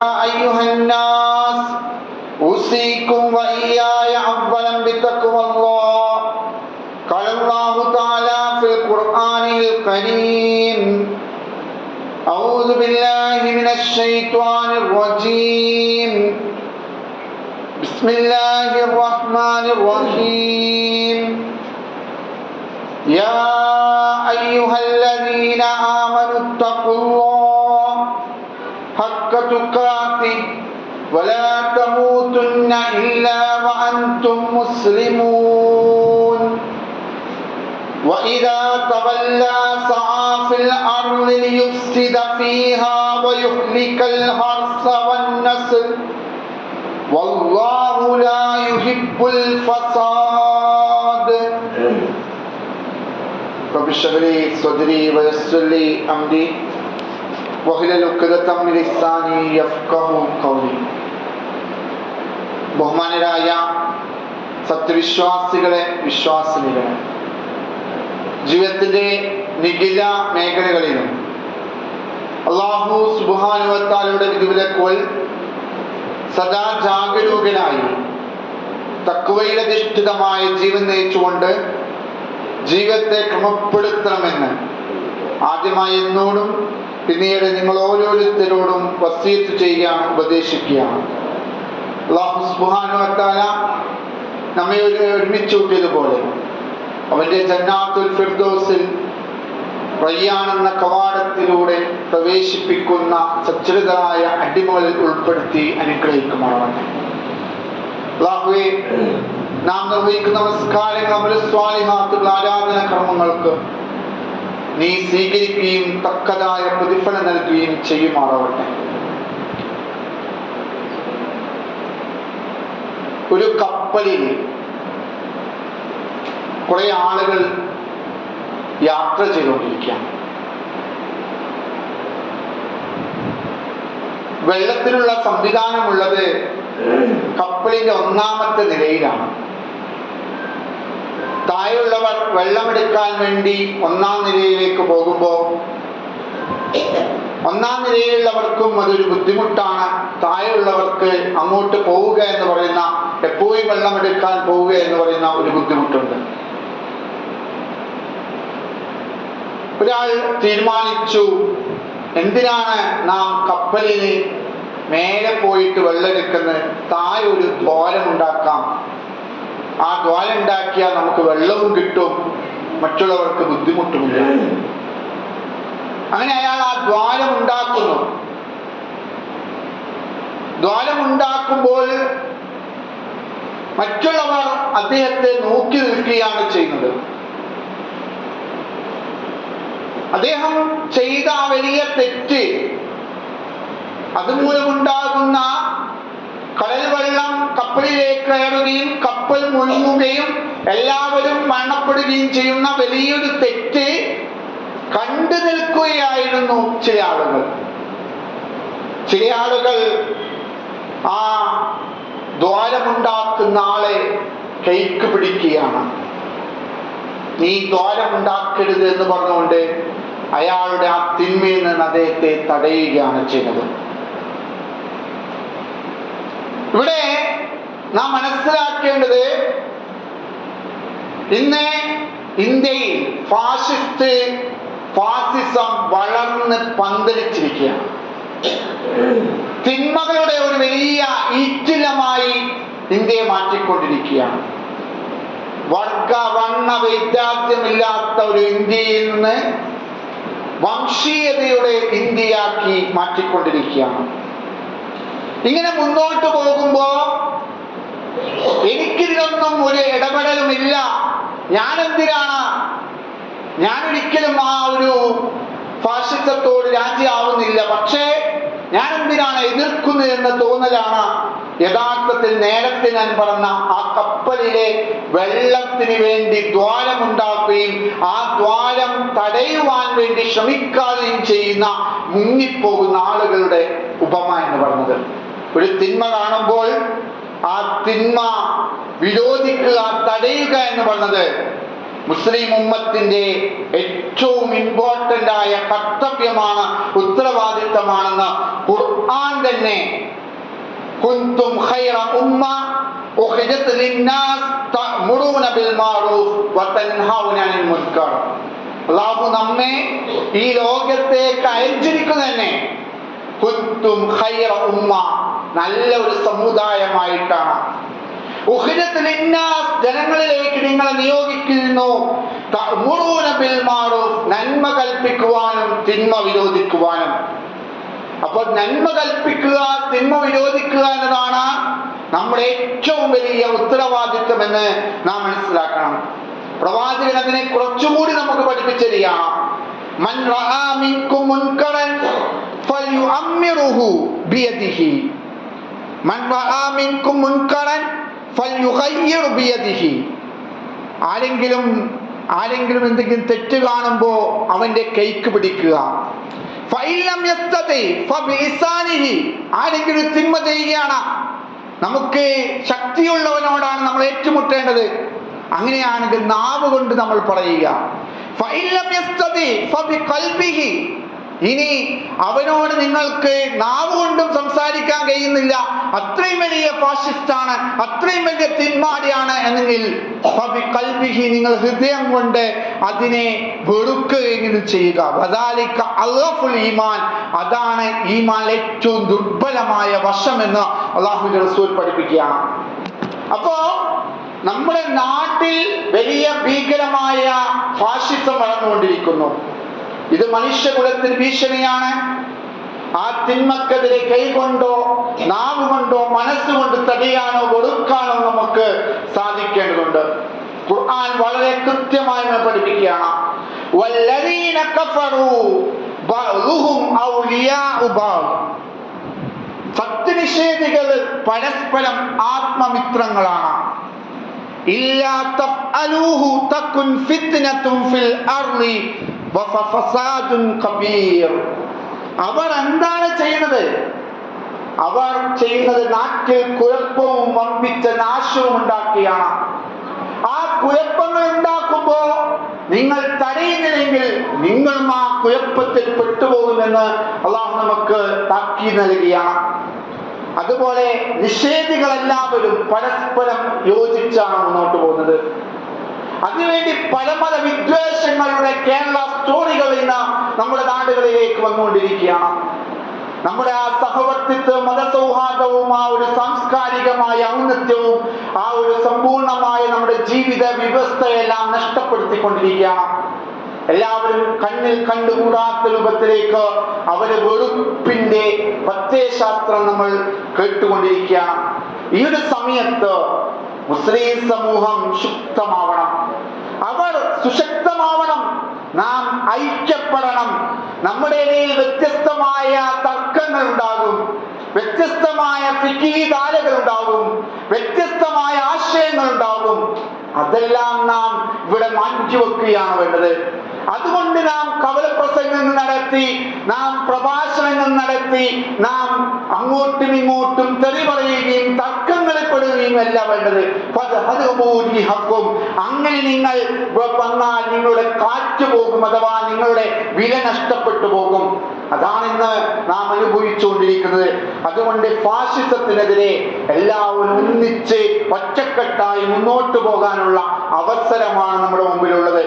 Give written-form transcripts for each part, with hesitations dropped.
أيها الناس أوصيكم وإياي أولا بتقوى الله. قال الله تعالى في القرآن الكريم: أعوذ بالله من الشيطان الرجيم. بسم الله الرحمن الرحيم. يا أيها الذين آمنوا اتقوا الله حق تقاته ولا تموتن إلا وأنتم مسلمون. وإذا تولى سعى في الأرض ليفسد فيها ويهلك الحرث والنسل والله لا يحب الفساد. رب اشرح لي صدري ويسر لي أمري واحلل عقدة من لساني يفقهوا قولي. ബഹുമാനരായ സത്യവിശ്വാസികളെ, വിശ്വാസിനികളെ, ജീവിതത്തിന്റെ നിഖില മേഖലകളിലും അല്ലാഹു സുബ്ഹാനഹു വ തആലയുടെ വിധിവിലക്കുകൾ സദാ ജാഗരൂകനായി തഖ്വയിലധിഷ്ഠിതമായ ജീവൻ നയിച്ചുകൊണ്ട് ജീവിതത്തെ ക്രമപ്പെടുത്തണമെന്ന് ആദ്യമായി എന്നോടും പിന്നീട് നിങ്ങൾ ഓരോരുത്തരോടും വസിയത്ത് ചെയ്യുകയാണ്, ഉപദേശിക്കുകയാണ്. അല്ലാഹു സുബ്ഹാനഹു വ തആല നമ്മെ ഒരുമിച്ച് കൂട്ടിയതുപോലെ അവന്റെ ജന്നാത്തുൽ ഫിർദൗസിൽ റയ്യാൻ എന്ന കവാടത്തിലൂടെ പ്രവേശിപ്പിക്കുന്ന സച്ചരിതരായ അടിമകളിൽ ഉൾപ്പെടുത്തി അനുഗ്രഹിക്കുമാറാവട്ടെ. അല്ലാഹുവേ, നാം നിർവഹിക്കുന്ന നമസ്കാരങ്ങൾ, അമൽ സ്വാലിഹാത്തുകൾ, ആരാധന കർമ്മങ്ങൾക്ക് നീ സ്വീകരിക്കുകയും തക്കതായ പ്രതിഫലം നൽകുകയും ചെയ്യുമാറാവട്ടെ. ഒരു കപ്പലിൽ കുറെ ആളുകൾ യാത്ര ചെയ്തുകൊണ്ടിരിക്കുകയാണ്. വെള്ളത്തിലുള്ള സംവിധാനമുള്ളത് കപ്പലിന്റെ ഒന്നാമത്തെ നിലയിലാണ്. താഴെയുള്ളവർ വെള്ളമെടുക്കാൻ വേണ്ടി ഒന്നാം നിലയിലേക്ക് പോകുമ്പോൾ ഒന്നാം നിലയിലുള്ളവർക്കും അതൊരു ബുദ്ധിമുട്ടാണ്. താഴെയുള്ളവർക്ക് അങ്ങോട്ട് പോവുക എന്ന് പറയുന്ന, എപ്പോഴും വെള്ളമെടുക്കാൻ പോവുക എന്ന് പറയുന്ന ഒരു ബുദ്ധിമുട്ടുണ്ട്. ഒരാൾ തീരുമാനിച്ചു, എന്തിനാണ് നാം കപ്പലിന് മേലെ പോയിട്ട് വെള്ളമെടുക്കുന്നത്? താഴെ ഒരു ദ്വാരം ഉണ്ടാക്കാം. ആ ദ്വാരം ഉണ്ടാക്കിയാൽ നമുക്ക് വെള്ളവും കിട്ടും, മറ്റുള്ളവർക്ക് ബുദ്ധിമുട്ടുമില്ല. അങ്ങനെ അയാൾ ആ ദ്വാരം ഉണ്ടാക്കുന്നു. ദ്വാരമുണ്ടാക്കുമ്പോൾ മറ്റുള്ളവർ അദ്ദേഹത്തെ നോക്കി നിൽക്കുകയാണ് ചെയ്യുന്നത്. അദ്ദേഹം ചെയ്ത വലിയ തെറ്റ്, അതുമൂലമുണ്ടാകുന്ന കടൽ വെള്ളം കപ്പലിലേക്ക് കയറുകയും കപ്പൽ മുഴുകുകയും എല്ലാവരും മരണപ്പെടുകയും ചെയ്യുന്ന വലിയൊരു തെറ്റ് കണ്ടു നിൽക്കുകയായിരുന്നു ചില ആളുകൾ. ചില ആളുകൾ ആ ദ്വാരമുണ്ടാക്കുന്ന ആളെ കൈക്ക് പിടിക്കുകയാണ്. നീ ദ്വാരമുണ്ടാക്കരുത് എന്ന് പറഞ്ഞുകൊണ്ട് അയാളുടെ ആ തിന്മയിൽ നിന്ന് അദ്ദേഹത്തെ തടയുകയാണ് ചെയ്യുന്നത്. ഇവിടെ നാം മനസ്സിലാക്കേണ്ടത്, ഇന്ന് ഇന്ത്യയിൽ ഫാസിസം വളർന്ന് പന്തലിച്ചിരിക്കുകയാണ്. തിന്മകളുടെ ഒരു വലിയ ഈറ്റിലമായി ഇന്ത്യയെ മാറ്റിക്കൊണ്ടിരിക്കുകയാണ്. വർണ്ണ വൈരാഗ്യമില്ലാത്ത ഒരു ഇന്ത്യയിൽ നിന്ന് വംശീയതയുടെ ഇന്ത്യയാക്കി മാറ്റിക്കൊണ്ടിരിക്കുകയാണ്. ഇങ്ങനെ മുന്നോട്ട് പോകുമ്പോ എനിക്കിതിലൊന്നും ഒരു ഇടപെടലുമില്ല, ഞാനൊരിക്കലും ആ ഒരു ഫാഷിസത്തോട് രാജിയാവുന്നില്ല, പക്ഷേ ഞാൻ എന്തിനാണ് എതിർക്കുന്നത് എന്ന തോന്നലാണ് യഥാർത്ഥത്തിൽ നേരത്തെ ഞാൻ പറഞ്ഞ ആ കപ്പലിലെ വെള്ളത്തിന് വേണ്ടി ദ്വാരമുണ്ടാക്കുകയും ആ ദ്വാരം തടയുവാൻ വേണ്ടി ശ്രമിക്കാതെയും ചെയ്യുന്ന മുങ്ങിപ്പോകുന്ന ആളുകളുടെ ഉപമ എന്ന് പറഞ്ഞത്. ഒരു തിന്മ കാണുമ്പോൾ ആ തിന്മ വിരോധിക്കുക, തടയുക എന്ന് പറഞ്ഞത് മുസ്ലിം ഉമ്മത്തിന്റെ ഏറ്റവും ഇമ്പോർട്ടന്റ് ആയ കർത്തവ്യമാണ്, ഉത്തരവാദിത്തമാണെന്ന് ഖുർആൻ തന്നെ കുന്തും ഖൈറ ഉമ്മ ഉഖ്രിജത് ലിന്നാസ് തഅ്മുറൂന ബിൽ മഅറൂഫ് വതൻഹൗന അനിൽ മുൻകർ. അല്ലാഹു നമ്മെ ഈ ലോകത്തേക്ക് അയച്ചിരിക്കുന്നത് തന്നെ കുന്തും ഖൈറ ഉമ്മ, നല്ല ഒരു സമുദായമായിട്ടാണ്. ഉഖ്രിജത് ലിന്നാസ്, ജനങ്ങളിലേക്ക് നിങ്ങളെ നിയോഗിക്കുന്നു. തഅ്മുറൂന ബിൽ മഅറൂഫ്, നന്മ കൽപ്പിക്കുവാനും തിന്മ വിരോധിക്കുവാനും. അപ്പോൾ നന്മ കൽപ്പിക്കുക, തിന്മ വിരോധിക്കുക എന്നതാണ് നമ്മുടെ ഏറ്റവും വലിയ ഉത്തരവാദിത്വം എന്ന് നാം മനസ്സിലാക്കണം. പ്രവാചകൻ അതിനെ കുറച്ചുകൂടി നമുക്ക് പഠിപ്പിച്ചറിയാം. മൻ റആ മിൻകും മുൻകറൻ ഫൽയുഅമ്മിറുഹു ബിയദിഹി, മൻ റആ മിൻകും മുൻകറൻ ഫൽയുഗയ്യിർ ബിയദിഹി. ആരെങ്കിലും എന്തെങ്കിലും തെറ്റ് കാണുമ്പോൾ അവന്റെ കൈക്ക് പിടിക്കുക. ആരെങ്കിലും തിന്മ ചെയ്യുകയാണ്, നമുക്ക് ശക്തിയുള്ളവനോടാണ് നമ്മൾ ഏറ്റുമുട്ടേണ്ടത്, അങ്ങനെയാണെങ്കിൽ നാവ് കൊണ്ട് നമ്മൾ പറയുക. ഇനി അവനോട് നിങ്ങൾക്ക് നാവ് കൊണ്ടും സംസാരിക്കാൻ കഴിയുന്നില്ല, അത്രയും വലിയ ഫാഷിസ്റ്റാണ്, അത്രയും വലിയ തിന്മാടിയാണ് എന്നെങ്കിൽ നിങ്ങൾ ഹൃദയം കൊണ്ട് അതിനെ വെറുക്കുകയെങ്കിലും ചെയ്യുക. ഈമാൻ, അതാണ് ഈമാൻ ഏറ്റവും ദുർബലമായ വശമെന്ന് അല്ലാഹുവിന്റെ റസൂൽ പഠിപ്പിക്കുകയാണ്. അപ്പോ നമ്മുടെ നാട്ടിൽ വലിയ ഭീകരമായ ഫാഷിസം വളർന്നുകൊണ്ടിരിക്കുന്നു. ഇത് മനുഷ്യകുലത്തിന് ഭീഷണിയാണ്. ആ തിന്മക്കെതിരെ കൈകൊണ്ടോ നാവ് കൊണ്ടോ മനസ്സുകൊണ്ട് തടയാനോ ഒടുക്കാനോ നമുക്ക് സാധിക്കേണ്ടതുണ്ട്. ഖുർആൻ വളരെ കൃത്യമായി പഠിപ്പിക്കുകയാണ്. വല്ലദീന കഫറൂ ബഅ്ദുഹും ഔലിയാഉ ബഅദ്. സത്യനിഷേധികൾ പരസ്പരം ആത്മമിത്രങ്ങളാണ്. ഇല്ലാ തഫ്അലൂഹു തകുൻ ഫിത്നതുൻ ഫിൽ അർളി വഫസാദുൻ കബീർ. അവർ എന്താണ് ചെയ്യുന്നത്? അവർ ചെയ്യുന്നത് നാട്ടിൽ കുഴപ്പവും വമ്പിച്ച നാശവും ഉണ്ടാക്കിയാണ്. ആ കുഴപ്പങ്ങൾ ഉണ്ടാക്കുമ്പോ നിങ്ങൾ തടയുന്നില്ലെങ്കിൽ നിങ്ങളും ആ കുഴപ്പത്തിൽ പെട്ടുപോകുമെന്ന് അള്ളാഹു നമുക്ക് താക്കീത് നൽകുകയാണ്. അതുപോലെ നിഷേധികളെല്ലാവരും പരസ്പരം യോജിച്ചാണ് മുന്നോട്ട് പോകുന്നത്. അതിനുവേണ്ടി പല വിദ്വേഷങ്ങളുടെ കേരള സ്റ്റോറികൾ ഇന്ന് നമ്മുടെ നാടുകളിലേക്ക് വന്നുകൊണ്ടിരിക്കുകയാണ്. നമ്മുടെ ആ സഹവർത്തിത്വം, മതസൗഹാർദ്ദവും, ആ ഒരു സാംസ്കാരികമായ ഔന്നത്യവും, ആ ഒരു സമ്പൂർണമായ നമ്മുടെ ജീവിത വ്യവസ്ഥയെല്ലാം നഷ്ടപ്പെടുത്തിക്കൊണ്ടിരിക്കുകയാണ്. എല്ലാവരും കണ്ണിൽ കണ്ടുകൂടാത്ത രൂപത്തിലേക്ക് അവര് വെറുപ്പിന്റെ പ്രത്യയശാസ്ത്രം നമ്മൾ കേട്ടുകൊണ്ടിരിക്കുകയാണ്. ഈ ഒരു സമയത്ത് മുസ്ലിം സമൂഹം ശക്തമാവണം, അവർ സുശക്തമാവണം, നാം ഐക്യപ്പെടണം. നമ്മുടെ ഇടയിൽ വ്യത്യസ്തമായ തർക്കങ്ങൾ ഉണ്ടാകും, വ്യത്യസ്തമായ ഫിഖ്ഹി ധാരകൾ ഉണ്ടാകും, വ്യത്യസ്തമായ ആശയങ്ങൾ ഉണ്ടാകും. അതെല്ലാം നാം ഇവിടെ മാറ്റിവെക്കുകയാണ് വേണ്ടത്. അതുകൊണ്ട് നാം കവലപ്രസംഗങ്ങൾ നടത്തി, നാം പ്രഭാഷണങ്ങൾ നടത്തി, നാം അങ്ങോട്ടും ഇങ്ങോട്ടും തെറി പറയുകയും തർക്കങ്ങളിൽ പെടുകയും അല്ല വേണ്ടത്. അങ്ങനെ നിങ്ങൾ വന്നാൽ നിങ്ങളുടെ കാറ്റ് പോകും, അഥവാ നിങ്ങളുടെ വില നഷ്ടപ്പെട്ടു പോകും. അതാണ് ഇന്ന് നാം അനുഭവിച്ചുകൊണ്ടിരിക്കുന്നത്. അതുകൊണ്ട് ഫാഷിസത്തിനെതിരെ എല്ലാവരും ഒന്നിച്ച് ഒറ്റക്കെട്ടായി മുന്നോട്ട് പോകാനുള്ള അവസരമാണ് നമ്മുടെ മുമ്പിലുള്ളത്.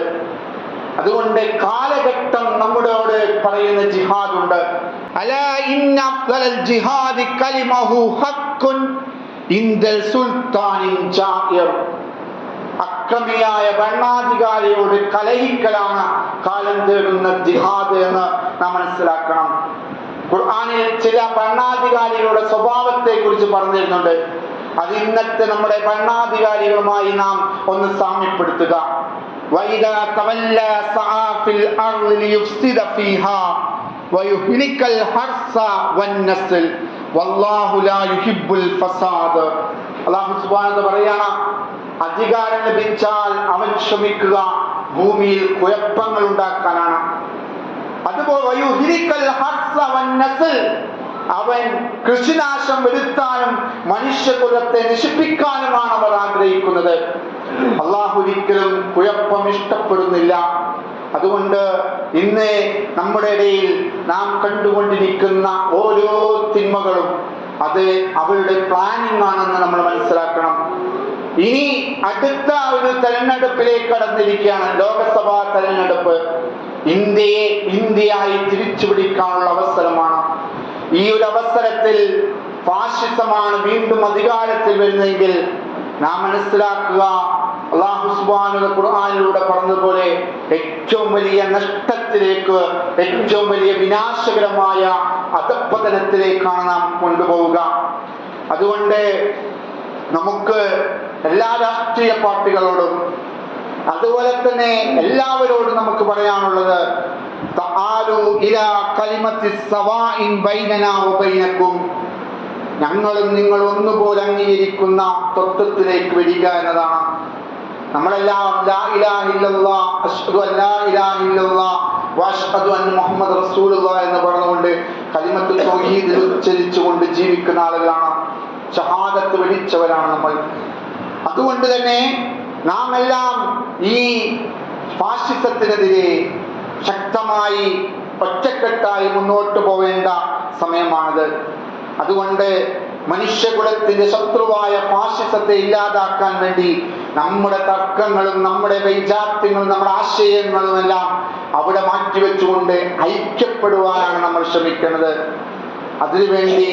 അതുകൊണ്ട് കാലഘട്ടം നമ്മളോട് പറയുന്ന ജിഹാദുണ്ട്. അലാ ഇന്ന അഫ്ളൽ ജിഹാദി കലിമഹു ഹഖ്ഖുൻ ഇൻദൽ സുൽത്താനിൻ ജാഇർ. അക്രമിയായ ഭരണാധികാരിയോട് കലഹിക്കലാണ് കാലം തേടുന്ന ജിഹാദ് എന്ന് നാം മനസ്സിലാക്കണം. ഖുർആനിൽ ചില ഭരണാധികാരികളുടെ സ്വഭാവത്തെ കുറിച്ച് പറഞ്ഞിരുന്നുണ്ട്. അത് ഇന്നത്തെ നമ്മുടെ ഭരണാധികാരികളുമായി നാം ഒന്ന് സാമ്യപ്പെടുത്തുക. وَإِذَا تَوَلَّى سَعَى فِي الْأَرْضِ لِيُفْسِدَ فِيهَا وَيُهْلِكَ الْحَرْثَ وَالنَّسْلَ وَاللَّهُ لَا يُحِبُّ الْفَسَادَ. അല്ലാഹു സുബ്ഹാനഹു വ പറയാണ്, അധികാരം ലഭിച്ചാൽ അവൻ ശ്രമിക്കുക ഭൂമിയിൽ കുഴപ്പങ്ങൾ ഉണ്ടാക്കാനാണ്. അതുപോലെ വയുഹ്ലിക്കൽ ഹർസ വന്നസ്ൽ, അവൻ കൃഷിനാശം വരുത്താനും മനുഷ്യകുലത്തെ നശിപ്പിക്കാനുമാണ് അവർ ആഗ്രഹിക്കുന്നത്. അള്ളാഹു ഒരിക്കലും കുഴപ്പം ഇഷ്ടപ്പെടുന്നില്ല. അതുകൊണ്ട് ഇന്ന് നമ്മുടെ ഇടയിൽ നാം കണ്ടുകൊണ്ടിരിക്കുന്ന ഓരോ തിന്മകളും അത് അവരുടെ പ്ലാനിങ് ആണെന്ന് നമ്മൾ മനസ്സിലാക്കണം. ഇനി അടുത്ത ഒരു തെരഞ്ഞെടുപ്പിലേക്ക് കടന്നിരിക്കുകയാണ്, ലോകസഭാ തെരഞ്ഞെടുപ്പ്. ഇന്ത്യയെ ഇന്ത്യയായി തിരിച്ചുപിടിക്കാനുള്ള അവസരമാണ്. ഈ ഒരു അവസരത്തിൽ ഫാഷിസമാണ് വീണ്ടും അധികാരത്തിൽ വരുന്നതെങ്കിൽ നാം മനസ്സിലാക്കുക, അല്ലാഹു സുബ്ഹാനഹു ഖുർആനിലൂടെ പറഞ്ഞതുപോലെ ഏറ്റവും വലിയ നഷ്ടത്തിലേക്ക്, ഏറ്റവും വലിയ വിനാശകരമായ അധപ്പതനത്തിലേക്കാണ് നാം കൊണ്ടുപോവുക. അതുകൊണ്ട് നമുക്ക് എല്ലാ രാഷ്ട്രീയ പാർട്ടികളോടും അതുപോലെ തന്നെ എല്ലാവരോടും നമുക്ക് പറയാനുള്ളത്, തആലു ഇലാ കലിമത്തി സവാഇൻ ബൈനനാ വബൈനകും, ഞങ്ങളും നിങ്ങൾ ഒന്നുപോലെ അംഗീകരിക്കുന്ന തത്വത്തിലേക്ക് വരിക എന്നതാണ്. നമ്മളെല്ലാം ലാ ഇലാഹ ഇല്ലല്ലാഹ് അശ്ഹദു അൻ ലാ ഇലാഹ ഇല്ലല്ലാഹ് വഅശ്ഹദു അന്ന മുഹമ്മദ് റസൂലുള്ളാഹ് എന്ന് പറഞ്ഞുകൊണ്ട് കലിമത്തുൽ തൗഹീദ് ഉച്ചരിച്ചുകൊണ്ട് ജീവിക്കുന്ന ആളുകളാണ്, ഷഹാദത്ത് വരിച്ചവരാണ് നമ്മൾ. അതുകൊണ്ട് തന്നെ നാം എല്ലാം ഈ ഫാഷിസത്തിനെതിരെ ശക്തമായി ഒറ്റക്കെട്ടായി മുന്നോട്ട് പോവേണ്ട സമയമാണിത്. അതുകൊണ്ട് മനുഷ്യകുലത്തിന്റെ ശത്രുവായ ഫാഷിസത്തെ ഇല്ലാതാക്കാൻ വേണ്ടി നമ്മുടെ തർക്കങ്ങളും നമ്മുടെ വൈജാത്യങ്ങളും നമ്മുടെ ആശയങ്ങളും എല്ലാം അവിടെ മാറ്റിവെച്ചുകൊണ്ട് ഐക്യപ്പെടുവാനാണ് നമ്മൾ ശ്രമിക്കുന്നത്. അതിനുവേണ്ടി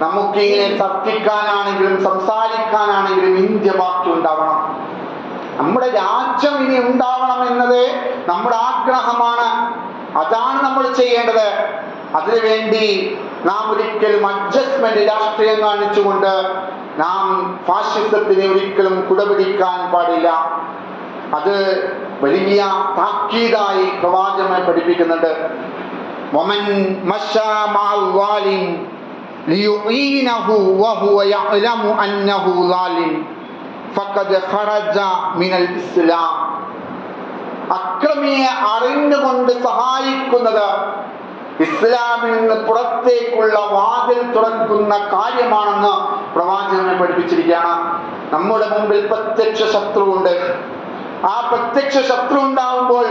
നമുക്കിങ്ങനെ തർക്കിക്കാനാണെങ്കിലും സംസാരിക്കാനാണെങ്കിലും ഇന്ത്യ ബാക്കി ഉണ്ടാവണം. നമ്മുടെ രാജ്യം ഇനി ഉണ്ടാവണം എന്നത് നമ്മുടെ ആഗ്രഹമാണ്. അതാണ് നമ്മൾ ചെയ്യേണ്ടത്. അതിനുവേണ്ടി നാം ഒരിക്കലും അഡ്ജസ്റ്റ്മെന്റ് രാഷ്ട്രീയം കാണിച്ചുകൊണ്ട് നാം ഫാഷിസത്തിനെ ഒരിക്കലും കുടപിടിക്കാൻ പാടില്ല. അത് വലിയ താക്കീതായി പ്രവാചകൻ പഠിപ്പിക്കുന്നുണ്ട്. വമൻ മശാ മഅൽ ളാലിം ലിയുഈനഹു വഹുവ യഅലമു അന്നഹു ളാലിം ഫഖദ് ഖറജ മിനൽ ഇസ്ലാം. അക്രമിയെ അറിഞ്ഞുകൊണ്ട് സഹായിക്കുന്നത് ഇസ്ലാമിൽ നിന്ന് പുറത്തേക്കുള്ള വാതിൽ തുറക്കുന്ന കാര്യമാണെന്ന് പ്രവാചകനെ പഠിപ്പിച്ചിരിക്കുകയാണ്. നമ്മുടെ മുമ്പിൽ പ്രത്യക്ഷ ശത്രുവുണ്ട്. ആ പ്രത്യക്ഷ ശത്രു ഉണ്ടാവുമ്പോൾ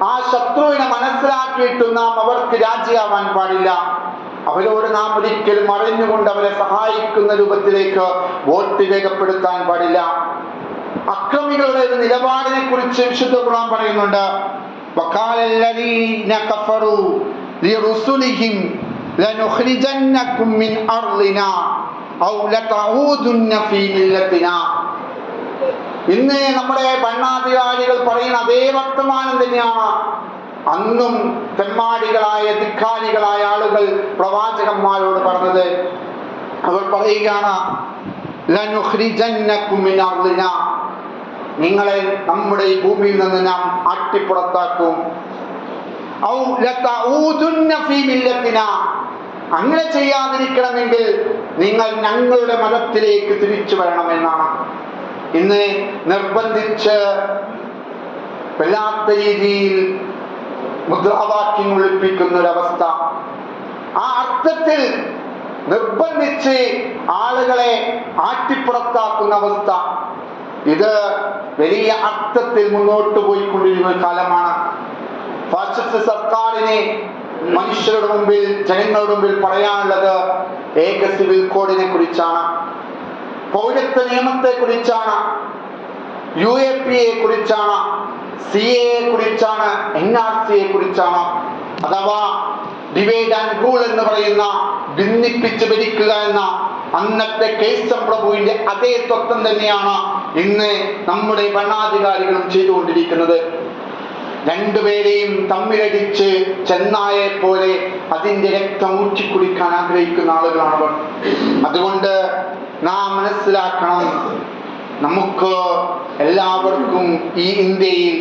ആ ശത്രുവിനെ മനസ്സിലാക്കിയിട്ട് നാം അവർക്ക് രാജിയാവാൻ പാടില്ല. അവരോട് നാം ഒരിക്കലും അറിഞ്ഞുകൊണ്ട് അവരെ സഹായിക്കുന്ന രൂപത്തിലേക്ക് വോട്ട് രേഖപ്പെടുത്താൻ പാടില്ല. അക്രമികളുടെ നിലപാടിനെ കുറിച്ച് വിശുദ്ധ ഖുർആൻ പറയുന്നുണ്ട്. വഖാലല്ലദീന കഫറു ലിറുസുലിഹിം ലനുഖ്രിജന്നകും മിൻ അർളിനാ ഔ ലതഊദുന്ന ഫീ മില്ലത്തിനാ. ഇന്ന് നമ്മുടെ ഭരണാധികാരികൾ പറയുന്ന അതേ വർത്തമാനം തന്നെയാണ് അന്നും തെമ്മാടികളായ ധിക്കാരികളായ ആളുകൾ പ്രവാചകന്മാരോട് പറഞ്ഞത്. അവർ പറയുകയാണ്, ലനുഖ്രിജന്നകും മിൻ അർളിനാ, നിങ്ങളെ നമ്മുടെ ഈ ഭൂമിയിൽ നിന്ന് നാം ആട്ടിപ്പുറത്താക്കും. ഔ ലതഊദുന്ന ഫീ മില്ലത്തിനാ, അങ്ങനെ ചെയ്യാതിരിക്കണമെങ്കിൽ നിങ്ങൾ ഞങ്ങളുടെ മതത്തിലേക്ക് തിരിച്ചു വരണമെന്നാണ്. ഇന്ന് നിർബന്ധിച്ച് വല്ലാത്ത രീതിയിൽ മുദ്രാവാക്യങ്ങൾ ഒളിപ്പിക്കുന്ന ഒരവസ്ഥ, ആ അർത്ഥത്തിൽ നിർബന്ധിച്ച് ആളുകളെ ആട്ടിപ്പുറത്താക്കുന്ന അവസ്ഥ, ഇത് വലിയ അർത്ഥത്തിൽ മുന്നോട്ട് പോയിക്കൊണ്ടിരിക്കുന്ന കാലമാണ്. ഫാഷിസ്റ്റ് സർക്കാരിനെ മനുഷ്യരുടെ മുമ്പിൽ, ജനങ്ങളുടെ മുമ്പിൽ പറയാനുള്ളത് ഏക സിവിൽ കോഡിനെ കുറിച്ചാണ്, പൗരത്വ നിയമത്തെ കുറിച്ചാണ്, UAP കുറിച്ചാണ്, CA കുറിച്ചാണ്, NRC കുറിച്ചാണ്. അഥവാ ഡിവൈഡ് ആൻഡ് റൂൾ എന്ന് പറയുന്ന ഭിന്നിപ്പിച്ച് ഭരിക്കുക എന്ന അന്നത്തെ കേശം പ്രഭുവിന്റെ അതേ തത്വം തന്നെയാണ് ഇന്ന് നമ്മുടെ ഭരണാധികാരികളും ചെയ്തുകൊണ്ടിരിക്കുന്നത്. രണ്ടുപേരെയും തമ്മിലടിച്ച് ചെന്നായെ പോലെ അതിന്റെ രക്തം ഊറ്റിക്കുടിക്കാൻ ആഗ്രഹിക്കുന്ന ആളുകളാണവർ. അതുകൊണ്ട് നാം മനസ്സിലാക്കണം, നമുക്ക് എല്ലാവർക്കും ഈ ഇന്ത്യയിൽ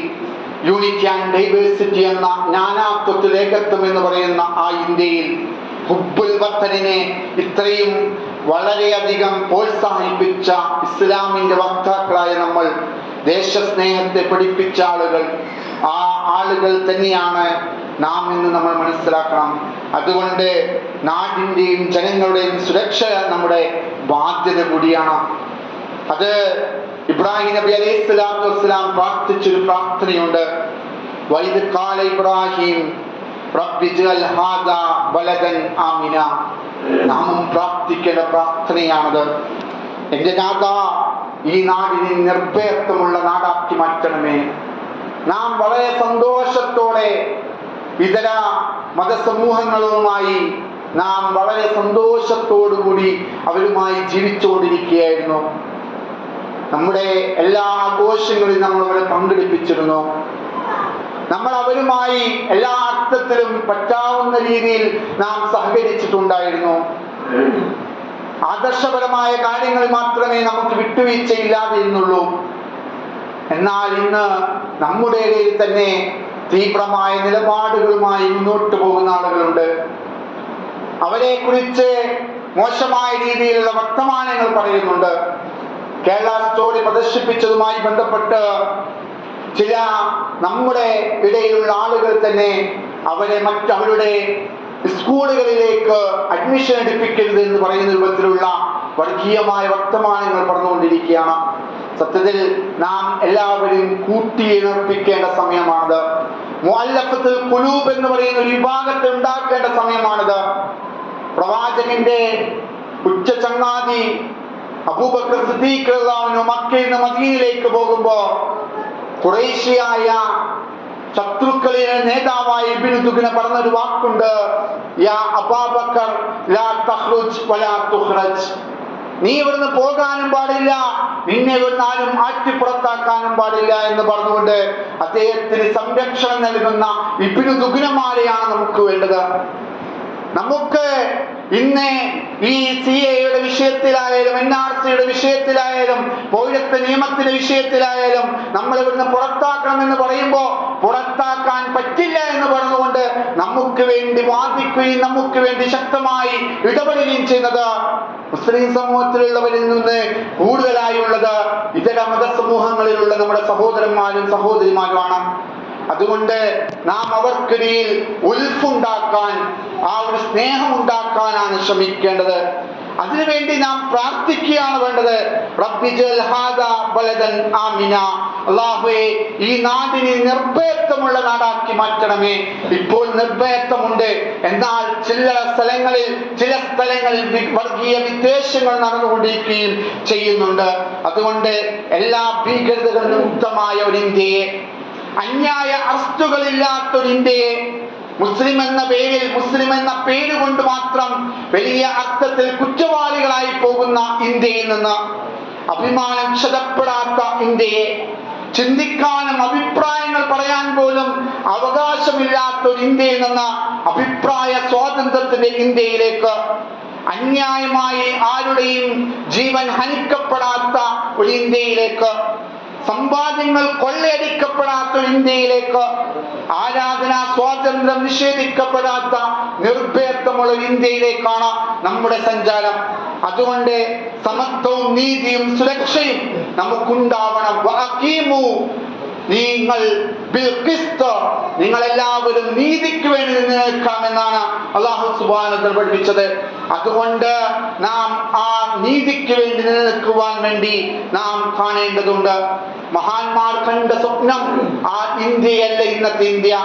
യൂണിറ്റി ആൻഡ് ഡൈവേഴ്സിറ്റി എന്ന നാനാത്വത്തിൽ ഏകത്വം എന്ന് പറയുന്ന ആ ഇന്ത്യയിൽ ഹുബ്ബുൽ വത്തനിനെ ഇത്രയും വളരെയധികം പ്രോത്സാഹിപ്പിച്ച ഇസ്ലാമിന്റെ വക്താക്കളായ നമ്മൾ, ദേശസ്നേഹത്തെ പഠിപ്പിച്ച ആളുകൾ, ആ ആളുകൾ തന്നെയാണ് നാം എന്ന് നമ്മൾ മനസ്സിലാക്കണം. അതുകൊണ്ട് നാടിന്റെയും ജനങ്ങളുടെയും സുരക്ഷ നമ്മുടെ ബാധ്യത കൂടിയാണ്. അത് ഇബ്രാഹിം നബി അലൈഹി സ്വലാത്തു വസ്സലാം പ്രാർത്ഥിച്ചൊരു പ്രാർത്ഥനയുണ്ട്. വൈദ് ഖാല ഇബ്രാഹിം റബ്ബി ജ്അൽ ഹാദാ ബലദൻ ആമിന. നാമും പ്രാർത്ഥിക്കേണ്ട പ്രാർത്ഥനയാണത്. എന്റെ നാഥ, ഈ നാടിനെ നിർഭയത്വമുള്ള നാടാക്കി മാറ്റണമേ. നാം വളരെ സന്തോഷത്തോടെ ഇതര മതസമൂഹങ്ങളുമായി നാം വളരെ സന്തോഷത്തോടുകൂടി അവരുമായി ജീവിച്ചുകൊണ്ടിരിക്കുകയായിരുന്നു. നമ്മുടെ എല്ലാ ആഘോഷങ്ങളിലും നമ്മൾ അവരെ പങ്കെടുപ്പിച്ചിരുന്നു. നമ്മൾ അവരുമായി എല്ലാ അർത്ഥത്തിലും പറ്റാവുന്ന രീതിയിൽ നാം സഹകരിച്ചിട്ടുണ്ടായിരുന്നു. ആദർശപരമായ കാര്യങ്ങൾ മാത്രമേ നമുക്ക് വിട്ടുവീഴ്ചയില്ലാതിരുന്നുള്ളൂ. എന്നാൽ ഇന്ന് നമ്മുടെ ഇടയിൽ തന്നെ തീവ്രമായ നിലപാടുകളുമായി മുന്നോട്ട് പോകുന്ന ആളുകളുണ്ട്. അവരെ കുറിച്ച് മോശമായ രീതിയിലുള്ള വർത്തമാനങ്ങൾ പറയുന്നുണ്ട്. കേരള സ്റ്റോറി പ്രദർശിപ്പിച്ചതുമായി ബന്ധപ്പെട്ട് ചില നമ്മുടെ ഇടയിലുള്ള ആളുകൾ തന്നെ അവരെ മറ്റവരുടെ സ്കൂളുകളിലേക്ക് അഡ്മിഷൻ എടുപ്പിക്കരുത് എന്ന് പറയുന്ന രൂപത്തിലുള്ള വർഗീയമായ വർത്തമാനങ്ങൾ പറഞ്ഞുകൊണ്ടിരിക്കുകയാണ്. സത്യത്തിൽ നാം എല്ലാവരും കൂട്ടിയിണർപ്പിക്കേണ്ട സമയമാണിത്. മുഅല്ലഫത്തുൽ ഖുലൂബ് എന്ന് പറയുന്ന ഒരു വിഭാഗത്തെ ഉണ്ടാക്കേണ്ട സമയമാണിത്. പ്രവാചകന്റെ ഉച്ച ചങ്ങാതി അബൂബക്കർ സിദ്ദീഖ് റളിയല്ലാഹു അൻഹു മക്കയിൽ നിന്ന് മദീനയിലേക്ക് പോകുമ്പോ ഖുറൈശിയായ ശത്രുക്കളിലെ നേതാവായ ഇബ്നു ദുഗ്ന പറഞ്ഞൊരു വാക്കുണ്ട്, യാ അബൂബക്കർ ലാ തഖ്റുജ് വലാ തുഖ്റജ്. നീ ഇവിടുന്ന് പോകാനും പാടില്ല, നിന്നെ ഇവിടുന്ന് ആരും ആറ്റിപ്പുറത്താക്കാനും പാടില്ല എന്ന് പറഞ്ഞുകൊണ്ട് അദ്ദേഹത്തിന് സംരക്ഷണം നൽകുന്ന ഇബ്നു ദുഗ്നമാരെയാണ് നമുക്ക് വേണ്ടത്. നമുക്ക് ഇന്ന് ഈ CAA വിഷയത്തിലായാലും NRCയുടെ വിഷയത്തിലായാലും പൗരത്വ നിയമത്തിന്റെ വിഷയത്തിലായാലും നമ്മൾ ഇവിടുന്ന് പുറത്താക്കണമെന്ന് പറയുമ്പോൾ പുറത്താക്കാൻ പറ്റില്ല എന്ന് പറഞ്ഞുകൊണ്ട് നമുക്ക് വേണ്ടി വാദിക്കുകയും നമുക്ക് വേണ്ടി ശക്തമായി ഇടപെടുകയും ചെയ്യുന്നത് മുസ്ലിം സമൂഹത്തിലുള്ളവരിൽ നിന്ന് കൂടുതലായുള്ളത് ഇതര മതസമൂഹങ്ങളിലുള്ള നമ്മുടെ സഹോദരന്മാരും സഹോദരിമാരുമാണ്. അതുകൊണ്ട് നാം അവർക്കിടയിൽ ഉൽഫുണ്ടാക്കാൻ, ആ ഒരു സ്നേഹം ഉണ്ടാക്കാനാണ് ശ്രമിക്കേണ്ടത്. അതിനുവേണ്ടി നാം പ്രാർത്ഥിക്കുകയാണ് വേണ്ടത്. റബ്ബി ജ്അൽ ഹാദാ ബലദൻ ആമിന. അല്ലാഹുവേ, ഈ നാടിനെ നിർഭയത്വമുള്ള നാടാക്കി മാറ്റണമേ. ഇപ്പോൾ നിർഭയത്വമുണ്ട്, എന്നാൽ ചില സ്ഥലങ്ങളിൽ വർഗീയ വിദ്വേഷങ്ങൾ നടന്നുകൊണ്ടിരിക്കുകയും ചെയ്യുന്നുണ്ട്. അതുകൊണ്ട് എല്ലാ ഭീകരതകളിലും മുക്തമായ ഒരു ഇന്ത്യയെ, അന്യായ അറസ്റ്റുകളില്ലാത്തൊരു ഇന്ത്യയെ, മുസ്ലിം എന്ന പേര് കൊണ്ട് മാത്രം വലിയ അർത്ഥത്തിൽ കുറ്റവാളികളായി പോകുന്ന ഇന്ത്യയിൽ നിന്ന്, അഭിമാനം ക്ഷതപ്പെടാത്ത ഇന്ത്യയെ, ചിന്തിക്കാനും അഭിപ്രായങ്ങൾ പറയാൻ പോലും അവകാശമില്ലാത്ത ഒരു ഇന്ത്യയിൽ നിന്ന് അഭിപ്രായ സ്വാതന്ത്ര്യത്തിന്റെ ഇന്ത്യയിലേക്ക്, അന്യായമായി ആരുടെയും ജീവൻ ഹനിക്കപ്പെടാത്ത ഒരു ഇന്ത്യയിലേക്ക്, സമ്പാദ്യങ്ങൾ കൊള്ളയടിക്കപ്പെടാത്ത ഇന്ത്യയിലേക്ക്, ആരാധനാ സ്വാതന്ത്ര്യം നിഷേധിക്കപ്പെടാത്ത നിർഭയത്വമുള്ള ഇന്ത്യയിലേക്കാണ് നമ്മുടെ സഞ്ചാരം. അതുകൊണ്ട് സമത്വവും നീതിയും സുരക്ഷയും നമുക്കുണ്ടാവണം. നിങ്ങൾ എല്ലാവരും നീതിക്ക് വേണ്ടി നിൽക്കാമെന്നാണ് അല്ലാഹു സുബ്ഹാനഹു വ തആല പഠിപ്പിച്ചത്. അതുകൊണ്ട് നാം ആ നീതിക്ക് വേണ്ടി നിൽക്കുവാൻ വേണ്ടി നാം കാണേണ്ടതുണ്ട്. മഹാന്മാർ കണ്ട സ്വപ്നം ആ ഇന്ത്യയല്ല ഇന്നത്തെ ഇന്ത്യ.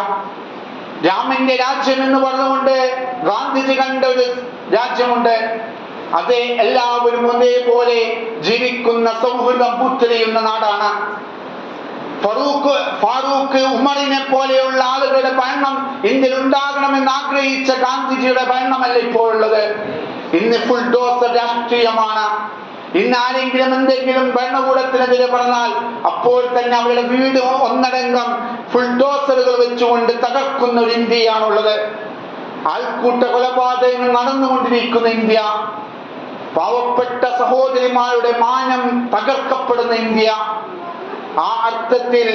രാമന്റെ രാജ്യം എന്ന് പറഞ്ഞുകൊണ്ട് ഗാന്ധിജി കണ്ട ഒരു രാജ്യമുണ്ട്. അതേ എല്ലാവരും ഒരേപോലെ ജീവിക്കുന്ന സൗഹൃദം പൂത്തുലയുന്ന നാടാണ്. ഫാറൂഖ് ഉമറിനെ പോലെയുള്ള ആളുകളുടെ ഭരണം ഇന്ത്യയിൽ ഉണ്ടാകണമെന്ന് ആഗ്രഹിച്ച ഗാന്ധിജിയുടെ ഭരണമല്ല ഇപ്പോഴുള്ളത്. ഇന്ന് ഫുൾ ഡോസ് രാഷ്ട്രീയമാണ്. ഇന്ന് ആരെങ്കിലും എന്തെങ്കിലും ഭരണകൂടത്തിനെതിരെ പറഞ്ഞാൽ അപ്പോൾ തന്നെ അവരുടെ വീട് ഒന്നടങ്കം ഫുൾഡോസറുകൾ വെച്ചുകൊണ്ട് തകർക്കുന്ന ഒരു ഇന്ത്യയാണുള്ളത്. ആൾക്കൂട്ട കൊലപാതകങ്ങൾ നടന്നുകൊണ്ടിരിക്കുന്ന ഇന്ത്യ, പാവപ്പെട്ട സഹോദരിമാരുടെ മാനം തകർക്കപ്പെടുന്ന ഇന്ത്യ, ആ അർത്ഥത്തിൽ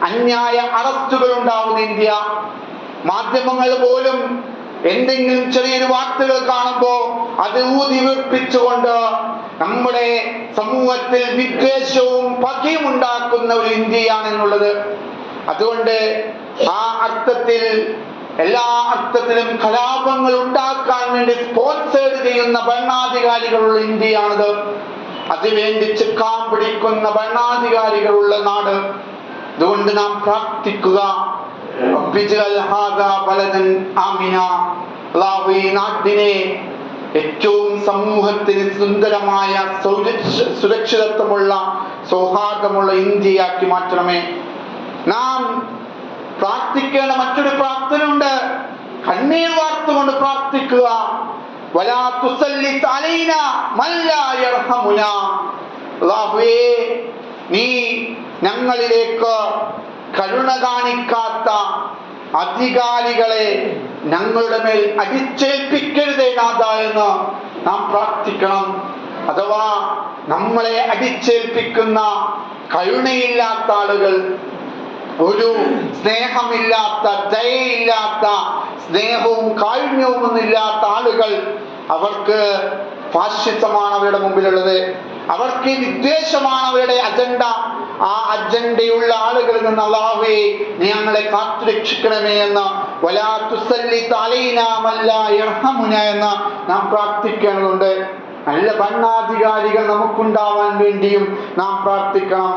അന്യായ അറസ്റ്റുകൾ ഉണ്ടാവുന്ന ഇന്ത്യ, മാധ്യമങ്ങൾ പോലും എന്തെങ്കിലും ചെറിയൊരു വാർത്തകൾ കാണുമ്പോൾ അത് ഊതി വീർപ്പിച്ചുകൊണ്ട് നമ്മുടെ സമൂഹത്തിൽ വിദ്വേഷവും പകയും ഉണ്ടാക്കുന്ന ഒരു ഇന്ത്യയാണെന്നുള്ളത്. അതുകൊണ്ട് ആ അർത്ഥത്തിൽ എല്ലാ അർത്ഥത്തിലും കലാപങ്ങൾ ഉണ്ടാക്കാൻ വേണ്ടി സ്പോൺസേഡ് ചെയ്യുന്ന ഭരണാധികാരികളുള്ള ഇന്ത്യയാണിത്. അതിനുവേണ്ടി ചിക്കാൻ പിടിക്കുന്ന ഭരണാധികാരികളുള്ള നാട്. അതുകൊണ്ട് നാം പ്രാർത്ഥിക്കുക, ഈ നാട്ടിനെ ഏറ്റവും സമൂഹത്തിന് സുന്ദരമായ സുരക്ഷിതത്വമുള്ള സൗഹാർദ്ദമുള്ള ഇന്ത്യയാക്കി മാറ്റണമേ. നാം പ്രാർത്ഥിക്കേണ്ട മറ്റൊരു പ്രാർത്ഥന ഉണ്ട്. കണ്ണീർ വാർത്തുകൊണ്ട് പ്രാർത്ഥിക്കുക. വലാ തുസല്ലിത് അലൈനാ മൻ ലാ യർഹമുനാ. അല്ലാഹുവേ, നീ ഞങ്ങളിലേക്ക് കരുണ കാണിക്കാത്ത അധികാരികളെ ഞങ്ങളുടെ മേൽ അടിച്ചേൽപ്പിക്കരുതേ നാഥ എന്ന് നാം പ്രാർത്ഥിക്കണം. അഥവാ നമ്മളെ അടിച്ചേൽപ്പിക്കുന്ന കരുണയില്ലാത്ത ആളുകൾ, ഒരു സ്നേഹമില്ലാത്ത, ദയയില്ലാത്ത, സ്നേഹവും കാരുണ്യവും ഒന്നുമില്ലാത്ത ആളുകൾ, അവർക്ക് ഫാഷിസമാണ് അവരുടെ മുമ്പിലുള്ളത്. അവർക്ക് വിദ്വേഷമാണ് അവരുടെ അജണ്ട. ആ അജണ്ടയുള്ള ആളുകളിൽ നിന്ന് അല്ലാഹുവേ നീ ഞങ്ങളെ കാത്തുരക്ഷിക്കണമേ എന്ന് വലാ തുസല്ലിത് അലൈനാ മൻ ലാ യർഹമുനാ എന്ന് നാം പ്രാർത്ഥിക്കേണ്ടതുണ്ട്. നല്ല ഭരണാധികാരികൾ നമുക്കുണ്ടാവാൻ വേണ്ടിയും നാം പ്രാർത്ഥിക്കണം.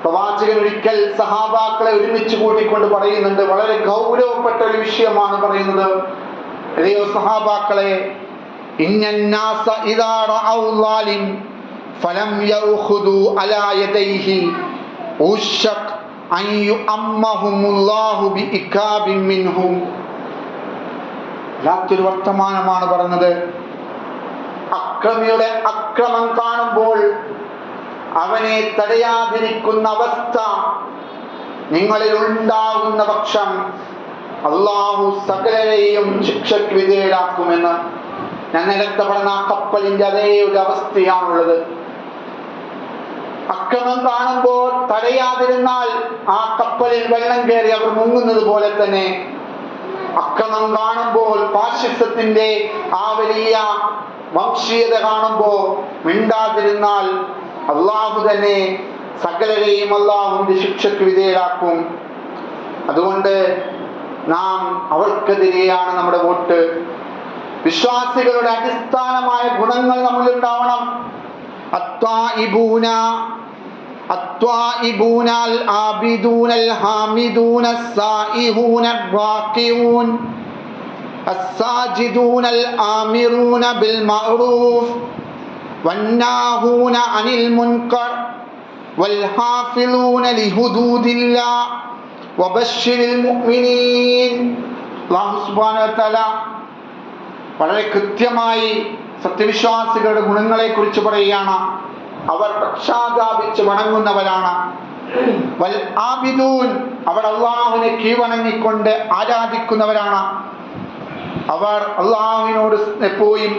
പ്രവാചകൻ ഒരിക്കൽ സഹാബാക്കളെ ഒരുമിച്ച് കൂട്ടിക്കൊണ്ട് പറയുന്നുണ്ട്, വളരെ ഗൗരവപ്പെട്ട ഒരു വിഷയമാണ് പറയുന്നത്. അല്ലയോ സഹാബാക്കളെ, ഇന്നന്നാസ ഇദാ റഅൗ ളാലിം ഫലം യഖുദു അലാ യദൈഹി ഉശഖ് അൻ യുഅമ്മഹുമുല്ലാഹു ബിഇകാബിൻ മിൻഹും. യാതൊരു വർത്തമാനമാണ് പറഞ്ഞത്. അക്രമിയുടെ അക്രമം കാണുമ്പോൾ അവനെ തടയാതിരിക്കുന്ന അവസ്ഥ നിങ്ങളിൽ ഉണ്ടാകുന്ന പക്ഷം അല്ലാഹു സകലരെയും ശിക്ഷയ്ക്ക് വിധേയരാക്കുമെന്ന്. ഞാൻ നേരത്തെ പറഞ്ഞ ആ കപ്പലിന്റെ അതേ ഒരു അവസ്ഥയാണുള്ളത്. അക്രമം കാണുമ്പോൾ തടയാതിരുന്നാൽ ആ കപ്പലിൽ വെള്ളം കയറി അവർ മുങ്ങുന്നത് പോലെ തന്നെ അക്രമം കാണുമ്പോൾ, ഫാഷിസത്തിന്റെ ആ വലിയ വംശീയത കാണുമ്പോൾ മിണ്ടാതിരുന്നാൽ അള്ളാഹു തന്നെ സകലരെയും അള്ളാഹുവിന്റെ ശിക്ഷയ്ക്ക് വിധേയരാക്കും. അതുകൊണ്ട് നാം അവർക്കെതിരെയാണ് നമ്മുടെ വോട്ട്. വിശ്വാസികളുടെ അടിസ്ഥാനമായ ഗുണങ്ങൾ നമ്മളിൽ ഉണ്ടാവണം. الطائبون العابدون الحامدون السائحون الراكعون الساجدون الآمرون بالمعروف والناهون عن المنكر والحافظون لحدود الله وبشر المؤمنين. അല്ലാഹു സുബ്ഹാനഹു വ തആല വളരെ കൃത്യമായി സത്യവിശ്വാസികളുടെ ഗുണങ്ങളെ കുറിച്ച് പറയുകയാണ്. അവർ പശ്ചാത്താപിച്ച് വണങ്ങുന്നവരാണ്. വൽ ആബിദൂൻ, അവർ അള്ളാഹുവിനെ കീഴ്വണങ്ങിക്കൊണ്ട് ആരാധിക്കുന്നവരാണ്. അവർ അള്ളാഹുവിനോട് എപ്പോഴും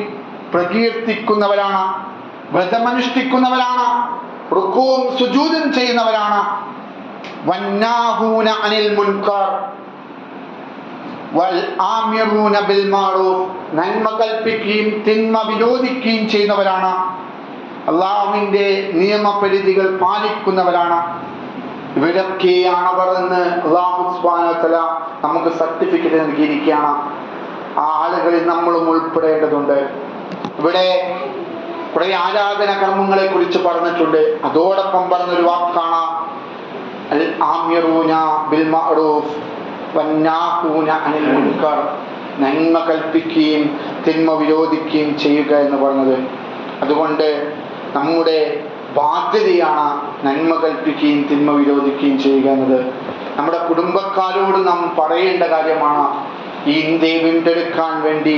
പ്രകീർത്തിക്കുന്നവരാണ്, വ്രതമനുഷ്ഠിക്കുന്നവരാണ്, റുകൂഉം സുജൂദും ചെയ്യുന്നവരാണ്. വന്നാഹൂന അനിൽ മുൻകർ വൽ ആമിറൂന ബിൽ മഅറൂഫ്, നന്മ കൽപ്പിക്കുകയും തിന്മ വിരോധിക്കുകയും ചെയ്യുന്നവരാണ്. അള്ളാഹുവിന്റെ നിയമപരിധികൾ പാലിക്കുന്നവരാണ്. ഇവരൊക്കെയാണ് അവർ എന്ന് അല്ലാഹു സുബ്ഹാനഹു വ തആല നമുക്ക് സർട്ടിഫിക്കറ്റ് നൽകിയിരിക്കുകയാണ്. ആ ആളുകളിൽ നമ്മളും ഉൾപ്പെടേണ്ടതുണ്ട്. ഇവിടെ കുറെ ആരാധന കർമ്മങ്ങളെ കുറിച്ച് പറഞ്ഞിട്ടുണ്ട്. അതോടൊപ്പം പറഞ്ഞൊരു വാക്കാണ് അൽ ആമിറൂന ബിൽ മഅറൂഫ് വന്നാഹൂന അനിൽ മുൻകർ, നന്മ കൽപ്പിക്കുകയും തിന്മ വിരോധിക്കുകയും ചെയ്യുക എന്ന് പറഞ്ഞത്. അതുകൊണ്ട് നമ്മുടെ ബാധ്യതയാണ് നന്മ കൽപ്പിക്കുകയും തിന്മ വിരോധിക്കുകയും ചെയ്യുക എന്നത്. നമ്മുടെ കുടുംബക്കാരോട് നാം പറയേണ്ട കാര്യമാണ്. ഈ ഇന്ത്യയെ വീണ്ടെടുക്കാൻ വേണ്ടി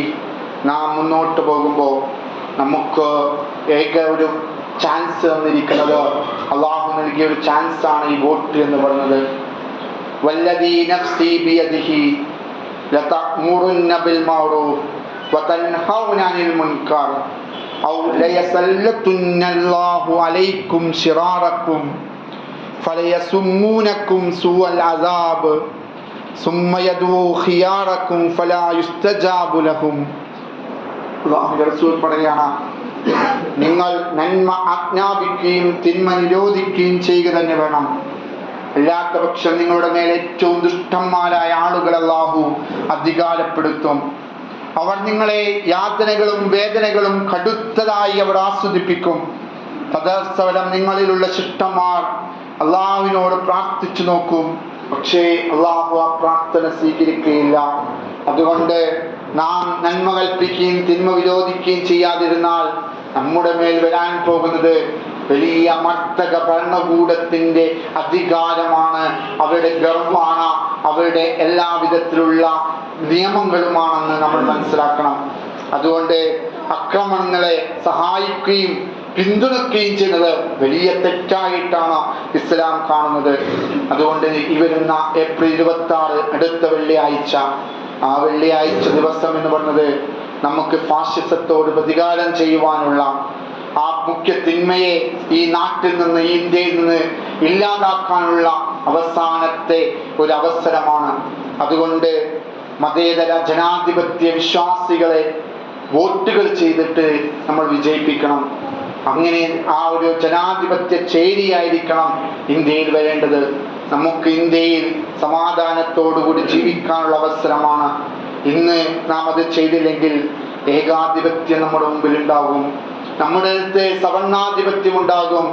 നാം മുന്നോട്ട് പോകുമ്പോൾ നമുക്ക് ഏക ഒരു ചാൻസ് തന്നിരിക്കുന്നത്, അള്ളാഹു നൽകിയ ഒരു ചാൻസ് ആണ് ഈ വോട്ട് എന്ന് പറയുന്നത്. വല്ലദീ നഫ്സി ബിയദിഹി ലതഅ്മുറുന്ന ബിൽ മഅറൂഫ് വതൻഹൗന അനിൽ മുൻകർ ഔ ലയസല്ലത്തുന്നല്ലാഹു അലൈക്കും ശിറാറക്കും ഫലയസുമ്മൂനക്കും സൂഅൽ അസാബ് സുമ്മ യദൂ ഖിയാറക്കും ഫലാ യുസ്തജാബു ലഹും. അല്ലാഹുവിന്റെ റസൂൽ പറയുകയാണ്, നിങ്ങൾ നന്മ ആജ്ഞാപിക്കുകയും തിന്മ നിരോധിക്കുകയും ചെയ്യുക തന്നെ വേണം. അല്ലാത്ത പക്ഷം നിങ്ങളുടെ മേൽ ഏറ്റവും ദുഷ്ടന്മാരായ ആളുകൾ അല്ലാഹു അധികാരപ്പെടുത്തും. അവർ നിങ്ങളെ യാതനകളും വേദനകളും കടുത്തതായി അവർ ആസ്വദിപ്പിക്കും. പരസ്പരം നിങ്ങളിലുള്ള ശിഷ്ടന്മാർ അള്ളാഹുവിനോട് പ്രാർത്ഥിച്ചു നോക്കും, പക്ഷേ അള്ളാഹു ആ പ്രാർത്ഥന സ്വീകരിക്കുകയില്ല. അതുകൊണ്ട് നാം നന്മ കൽപ്പിക്കുകയും തിന്മ വിരോധിക്കുകയും ചെയ്യാതിരുന്നാൽ നമ്മുടെ മേൽ വരാൻ പോകുന്നത് വലിയ മർത്തക ഭരണകൂടത്തിന്റെ അധികാരമാണ്, അവരുടെ ഗർവമാണ്, അവരുടെ എല്ലാവിധത്തിലുള്ള നിയമങ്ങളുമാണെന്ന് നമ്മൾ മനസ്സിലാക്കണം. അതുകൊണ്ട് അക്രമങ്ങളെ സഹായിക്കുകയും പിന്തുണയ്ക്കുകയും ചെയ്യുന്നത് വലിയ തെറ്റായിട്ടാണ് ഇസ്ലാം കാണുന്നത്. അതുകൊണ്ട് ഈ വരുന്ന ഏപ്രിൽ 26 അടുത്ത വെള്ളിയാഴ്ച, ആ വെള്ളിയാഴ്ച ദിവസം എന്ന് പറയുന്നത് നമുക്ക് ഫാഷിസത്തോട് പ്രതികാരം ചെയ്യുവാനുള്ള, ആ മുഖ്യ തിന്മയെ ഈ നാട്ടിൽ നിന്ന്, ഈ ഇന്ത്യയിൽ നിന്ന് ഇല്ലാതാക്കാനുള്ള അവസാനത്തെ ഒരു അവസരമാണ്. അതുകൊണ്ട് മതേതര ജനാധിപത്യ വിശ്വാസികളെ വോട്ടുകൾ ചെയ്തിട്ട് നമ്മൾ വിജയിപ്പിക്കണം. അങ്ങനെ ആ ഒരു ജനാധിപത്യ ചേരിയായിരിക്കണം ഇന്ത്യയിൽ വരേണ്ടത്. നമുക്ക് ഇന്ത്യയിൽ സമാധാനത്തോടുകൂടി ജീവിക്കാനുള്ള അവസരമാണ്. ഇന്ന് നാം അത് ചെയ്തില്ലെങ്കിൽ ഏകാധിപത്യം നമ്മുടെ മുമ്പിൽ ഉണ്ടാകും, നമ്മുടെ അടുത്ത് സവർണാധിപത്യം ഉണ്ടാകും,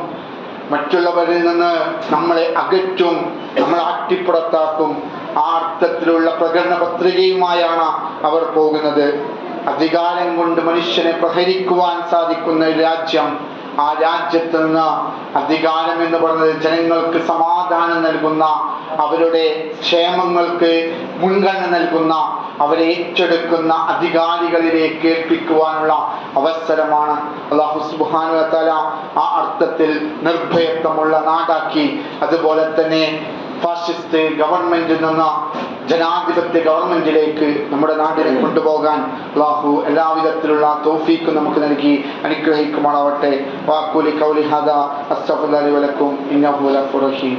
മറ്റുള്ളവരിൽ നിന്ന് നമ്മളെ അകറ്റും, നമ്മളെ അട്ടിപ്പുറത്താക്കും. ആ അർത്ഥത്തിലുള്ള പ്രകടന പത്രികയുമായാണ് അവർ പോകുന്നത്. അധികാരം കൊണ്ട് മനുഷ്യനെ പ്രഹരിക്കുവാൻ സാധിക്കുന്ന ഒരു രാജ്യം, ആ രാജ്യത്ത് നിന്ന് അധികാരം എന്ന് പറയുന്നത് ജനങ്ങൾക്ക് സമാധാനം നൽകുന്ന, അവരുടെ ക്ഷേമങ്ങൾക്ക് മുൻഗണന നൽകുന്ന, അവരെ ഏറ്റെടുക്കുന്ന അധികാരികളിലേക്ക് ഏൽപ്പിക്കുവാനുള്ള അവസരമാണ്. അല്ലാഹു സുബ്ഹാനഹു വ തആല ആ അർത്ഥത്തിൽ നിർഭയത്വമുള്ള നാടാക്കി, അതുപോലെ തന്നെ ഫാഷിസ്റ്റ് ഗവൺമെന്റിൽ നിന്ന് ജനാധിപത്യ ഗവൺമെന്റിലേക്ക് നമ്മുടെ നാടിനെ കൊണ്ടുപോകാൻ അല്ലാഹു എല്ലാവിധത്തിലുള്ള തൗഫീഖ് നമുക്ക് നൽകി അനുഗ്രഹിക്കുമാറാവട്ടെ. വാഖൂലി ഖൗലി ഹാദാ അസ്തഗ്ഫിറുല്ലാഹി വലക്കും ഇന്നഹു ഗഫൂറുർ റഹീം.